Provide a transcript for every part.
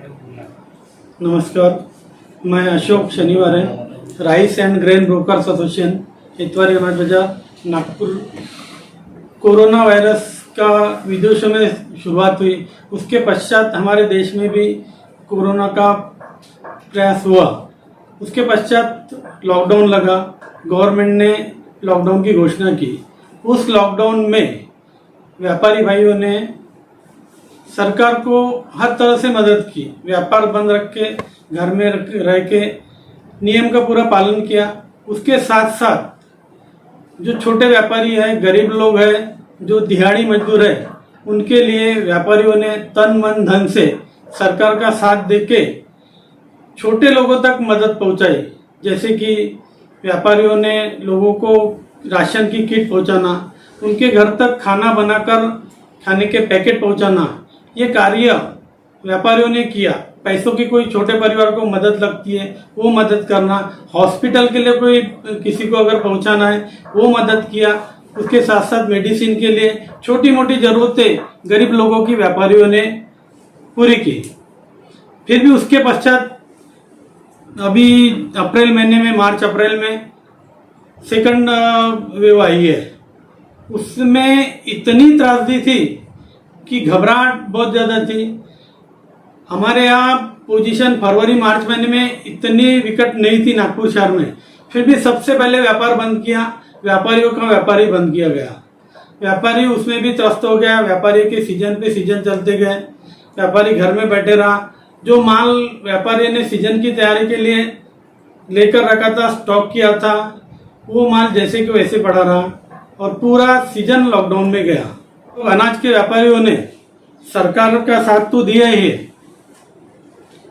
नमस्कार, मैं अशोक शनिवार है rice and grain brokers association Itwari अनाज बाजार नागपुर। कोरोना वायरस का विदेशों में शुरुआत हुई, उसके पश्चात हमारे देश में भी कोरोना का प्रयास हुआ। उसके पश्चात लॉकडाउन लगा, गवर्नमेंट ने लॉकडाउन की घोषणा की। उस लॉकडाउन में व्यापारी भाइयों ने सरकार को हर तरह से मदद की, व्यापार बंद रख के घर में रह के नियम का पूरा पालन किया। उसके साथ साथ जो छोटे व्यापारी है, गरीब लोग हैं, जो दिहाड़ी मजदूर है, उनके लिए व्यापारियों ने तन मन धन से सरकार का साथ देके छोटे लोगों तक मदद पहुंचाई। जैसे कि व्यापारियों ने लोगों को राशन की किट पहुंचाना, उनके घर तक खाना बनाकर खाने के पैकेट पहुंचाना, ये कार्य व्यापारियों ने किया। पैसों की कोई छोटे परिवार को मदद लगती है वो मदद करना, हॉस्पिटल के लिए कोई किसी को अगर पहुंचाना है वो मदद किया। उसके साथ साथ मेडिसिन के लिए छोटी मोटी जरूरतें गरीब लोगों की व्यापारियों ने पूरी की। फिर भी उसके पश्चात अभी अप्रैल महीने में, मार्च अप्रैल में सेकंड वेव आई है। उसमें इतनी त्रासदी थी कि घबराहट बहुत ज्यादा थी। हमारे यहाँ पोजीशन फरवरी मार्च महीने में इतनी विकट नहीं थी नागपुर शहर में, फिर भी सबसे पहले व्यापार बंद किया, व्यापारियों का व्यापारी बंद किया गया। व्यापारी उसमें भी त्रस्त हो गया। व्यापारी के सीजन पे सीजन चलते गए, व्यापारी घर में बैठे रहा। जो माल व्यापारी ने सीजन की तैयारी के लिए लेकर रखा था, स्टॉक किया था, वो माल जैसे कि वैसे पड़ा रहा और पूरा सीजन लॉकडाउन में गया। तो अनाज के व्यापारियों ने सरकार का साथ तो दिया ही है।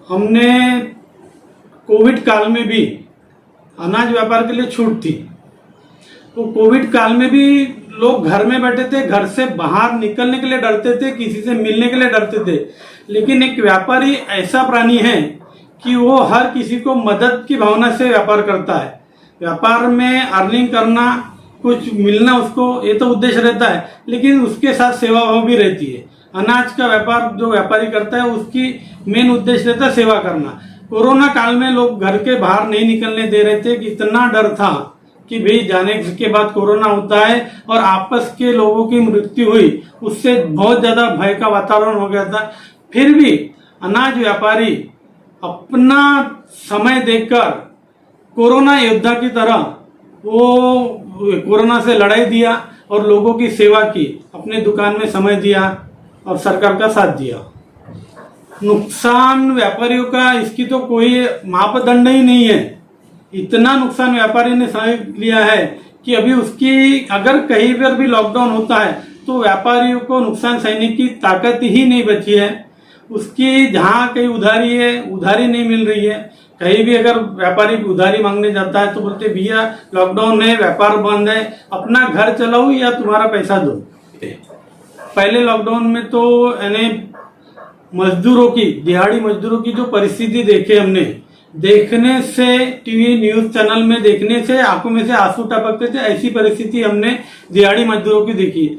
हमने कोविड काल में भी अनाज व्यापार के लिए छूट थी, तो कोविड काल में भी लोग घर में बैठे थे, घर से बाहर निकलने के लिए डरते थे, किसी से मिलने के लिए डरते थे। लेकिन एक व्यापारी ऐसा प्राणी है कि वो हर किसी को मदद की भावना से व्यापार करता है। व्यापार में अर्निंग करना, कुछ मिलना, उसको ये तो उद्देश्य रहता है, लेकिन उसके साथ सेवा भाव भी रहती है। अनाज का व्यापार जो व्यापारी करता है उसकी मेन उद्देश्य रहता है सेवा करना। कोरोना काल में लोग घर के बाहर नहीं निकलने दे रहे थे कि इतना डर था कि भाई जाने के बाद कोरोना होता है और आपस के लोगों की मृत्यु हुई, उससे बहुत ज्यादा भय का वातावरण हो गया था। फिर भी अनाज व्यापारी अपना समय देकर कोरोना योद्धा की तरह वो कोरोना से लड़ाई दिया और लोगों की सेवा की, अपने दुकान में समय दिया और सरकार का साथ दिया। नुकसान व्यापारियों का इसकी तो कोई मापदंड ही नहीं है। इतना नुकसान व्यापारी ने सह लिया है कि अभी उसकी अगर कहीं पर भी लॉकडाउन होता है तो व्यापारियों को नुकसान सहने की ताकत ही नहीं बची है। उसकी जहां कहीं उधारी है, उधारी नहीं मिल रही है। कहीं भी अगर व्यापारी उधारी मांगने जाता है तो बोलते भैया लॉकडाउन है, व्यापार बंद है, अपना घर चलाओ या तुम्हारा पैसा दो। पहले लॉकडाउन में तो यानी मजदूरों की, दिहाड़ी मजदूरों की जो परिस्थिति देखे हमने, देखने से टीवी न्यूज चैनल में देखने से आंखों में से आंसू टपकते थे। ऐसी परिस्थिति हमने दिहाड़ी मजदूरों की देखी।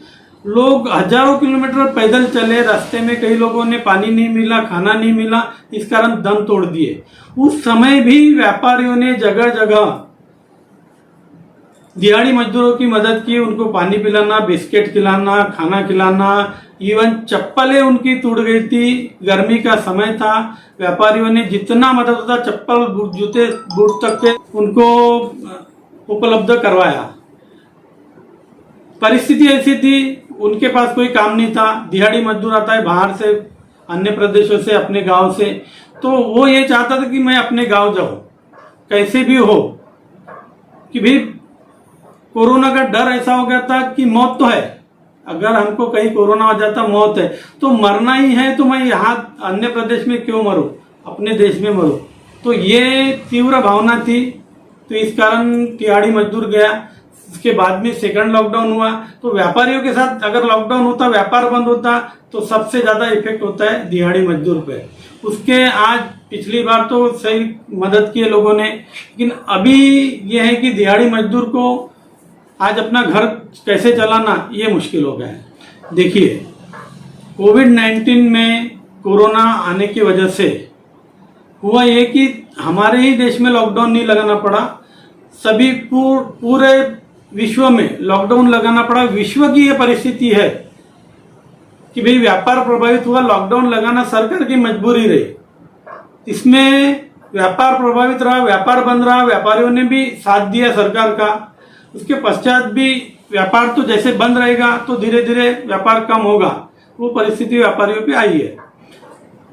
लोग हजारों किलोमीटर पैदल चले, रास्ते में कई लोगों ने पानी नहीं मिला, खाना नहीं मिला, इस कारण दम तोड़ दिए। उस समय भी व्यापारियों ने जगह जगह दिहाड़ी मजदूरों की मदद की, उनको पानी पिलाना, बिस्किट खिलाना, खाना खिलाना, इवन चप्पलें उनकी टूट गई थी, गर्मी का समय था। व्यापारियों ने जितना मदद होता, चप्पल, जूते, बूट तक के उनको उपलब्ध करवाया। परिस्थिति ऐसी थी, उनके पास कोई काम नहीं था। दिहाड़ी मजदूर आता है बाहर से, अन्य प्रदेशों से, अपने गांव से, तो वो ये चाहता था कि मैं अपने गांव जाऊं, कैसे भी हो। कि भाई कोरोना का डर ऐसा हो गया था कि मौत तो है, अगर हमको कहीं कोरोना हो जाता मौत है तो मरना ही है, तो मैं यहाँ अन्य प्रदेश में क्यों मरूं, अपने देश में मरूं। तो ये तीव्र भावना थी, तो इस कारण दिहाड़ी मजदूर गया। उसके बाद में सेकंड लॉकडाउन हुआ, तो व्यापारियों के साथ अगर लॉकडाउन होता, व्यापार बंद होता, तो सबसे ज्यादा इफेक्ट होता है दिहाड़ी मजदूर पे। उसके आज पिछली बार तो सही मदद की लोगों ने, लेकिन अभी यह है कि दिहाड़ी मजदूर को आज अपना घर कैसे चलाना ये मुश्किल हो गया है। देखिए कोविड-19 में कोरोना आने की वजह से हुआ ये कि हमारे ही देश में लॉकडाउन नहीं लगाना पड़ा, सभी पूरे विश्व में लॉकडाउन लगाना पड़ा। विश्व की ये परिस्थिति है कि भाई व्यापार प्रभावित हुआ, लॉकडाउन लगाना सरकार की मजबूरी रही। इसमें व्यापार प्रभावित रहा, व्यापार बंद रहा, व्यापारियों ने भी साथ दिया सरकार का। उसके पश्चात भी व्यापार तो जैसे बंद रहेगा तो धीरे धीरे व्यापार कम होगा, वो परिस्थिति व्यापारियों पे आई है।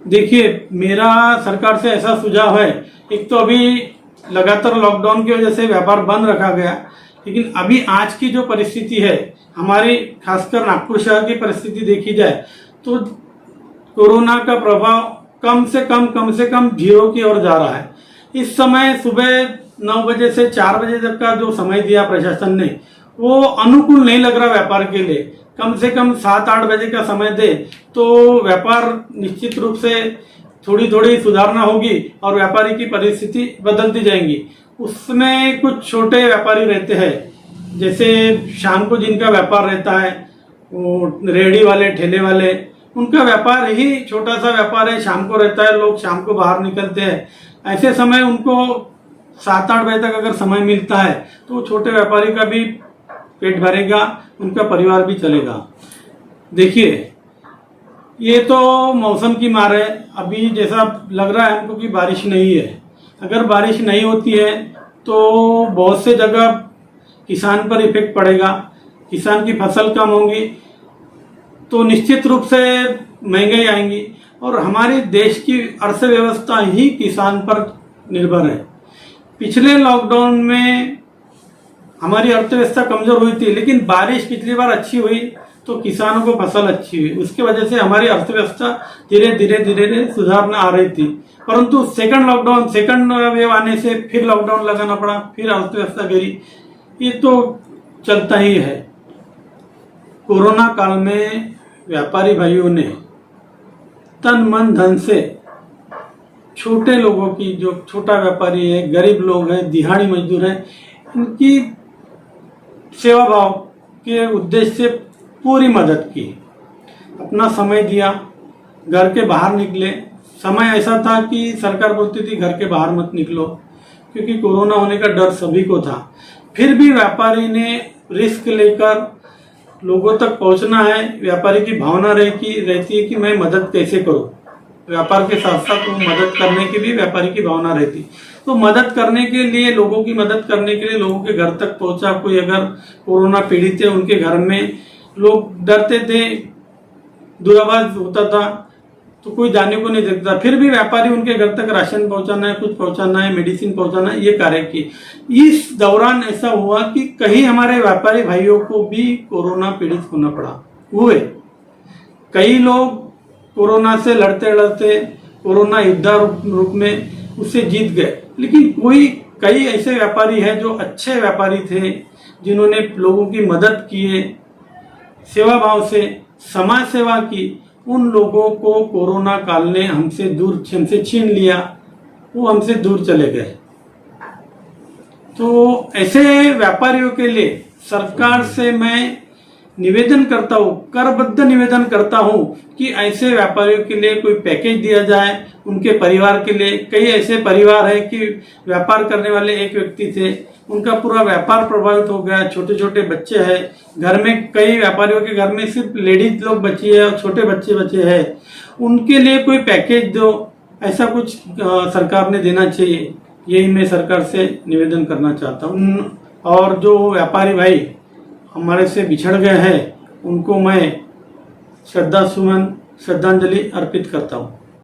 देखिए, मेरा सरकार से ऐसा सुझाव है, एक तो अभी लगातार लॉकडाउन की वजह से व्यापार बंद रखा गया, लेकिन अभी आज की जो परिस्थिति है हमारी, खासकर नागपुर शहर की परिस्थिति देखी जाए तो कोरोना का प्रभाव कम से कम 0 की ओर जा रहा है। इस समय सुबह 9 बजे से 4 बजे तक का जो समय दिया प्रशासन ने, वो अनुकूल नहीं लग रहा व्यापार के लिए। कम से कम 7-8 बजे का समय दे तो व्यापार निश्चित रूप से थोड़ी थोड़ी सुधारना होगी और व्यापारी की परिस्थिति बदलती जाएंगी। उसमें कुछ छोटे व्यापारी रहते हैं, जैसे शाम को जिनका व्यापार रहता है, वो रेहड़ी वाले, ठेले वाले, उनका व्यापार ही छोटा सा व्यापार है, शाम को रहता है, लोग शाम को बाहर निकलते हैं। ऐसे समय उनको 7-8 बजे तक अगर समय मिलता है तो छोटे व्यापारी का भी पेट भरेगा, उनका परिवार भी चलेगा। देखिए, ये तो मौसम की मार है। अभी जैसा लग रहा है हमको कि बारिश नहीं है। अगर बारिश नहीं होती है तो बहुत से जगह किसान पर इफेक्ट पड़ेगा, किसान की फसल कम होगी तो निश्चित रूप से महंगाई आएंगी और हमारे देश की अर्थव्यवस्था ही किसान पर निर्भर है। पिछले लॉकडाउन में हमारी अर्थव्यवस्था कमजोर हुई थी, लेकिन बारिश पिछली बार अच्छी हुई तो किसानों को फसल अच्छी हुई, उसकी वजह से हमारी अर्थव्यवस्था धीरे धीरे सुधार में आ रही थी। परंतु सेकंड वेव आने से फिर लॉकडाउन लगाना पड़ा, फिर अर्थव्यवस्था गिरी। ये तो चलता ही है। कोरोना काल में व्यापारी भाइयों ने तन मन धन से छोटे लोगों की, जो छोटा व्यापारी है, गरीब लोग हैं, दिहाड़ी मजदूर हैं, इनकी सेवा भाव के उद्देश्य से पूरी मदद की। अपना समय दिया, घर के बाहर निकले। समय ऐसा था कि सरकार बोलती थी घर के बाहर मत निकलो, क्योंकि कोरोना होने का डर सभी को था। फिर भी व्यापारी ने रिस्क लेकर लोगों तक पहुंचना है। व्यापारी की भावना रहती है कि मैं मदद कैसे करूं। व्यापार के साथ साथ वो मदद करने की भी व्यापारी की भावना रहती। तो मदद करने के लिए, लोगों की मदद करने के लिए लोगों के घर तक पहुंचा। कोई अगर कोरोना पीड़ित है, उनके घर में लोग डरते थे, दूराभास होता था तो कोई जाने को नहीं देखता, फिर भी व्यापारी उनके घर तक राशन पहुंचाना है, कुछ पहुंचाना है, मेडिसिन पहुंचाना है, ये कार्य किए। इस दौरान ऐसा हुआ कि कहीं हमारे व्यापारी भाइयों को भी कोरोना पीड़ित होना पड़ा। हुए कई लोग कोरोना से लड़ते लड़ते कोरोना योद्धा रूप में उससे जीत गए, लेकिन कई ऐसे व्यापारी हैं जो अच्छे व्यापारी थे, जिन्होंने लोगों की मदद किए, सेवा भाव से समाज सेवा की। उन लोगों को कोरोना काल ने हमसे छीन लिया, वो हमसे दूर चले गए। तो ऐसे व्यापारियों के लिए सरकार से मैं निवेदन करता हूँ, करबद्ध निवेदन करता हूँ कि ऐसे व्यापारियों के लिए कोई पैकेज दिया जाए। उनके परिवार के लिए, कई ऐसे परिवार है कि व्यापार करने वाले एक व्यक्ति थे, उनका पूरा व्यापार प्रभावित हो गया, छोटे छोटे बच्चे हैं घर में, कई व्यापारियों के घर में सिर्फ लेडीज लोग बची है और छोटे बच्चे बचे हैं, उनके लिए कोई पैकेज दो, ऐसा कुछ सरकार ने देना चाहिए। यही मैं सरकार से निवेदन करना चाहता हूँ। और जो व्यापारी भाई हमारे से बिछड़ गए हैं, उनको मैं श्रद्धांजलि अर्पित करता हूँ।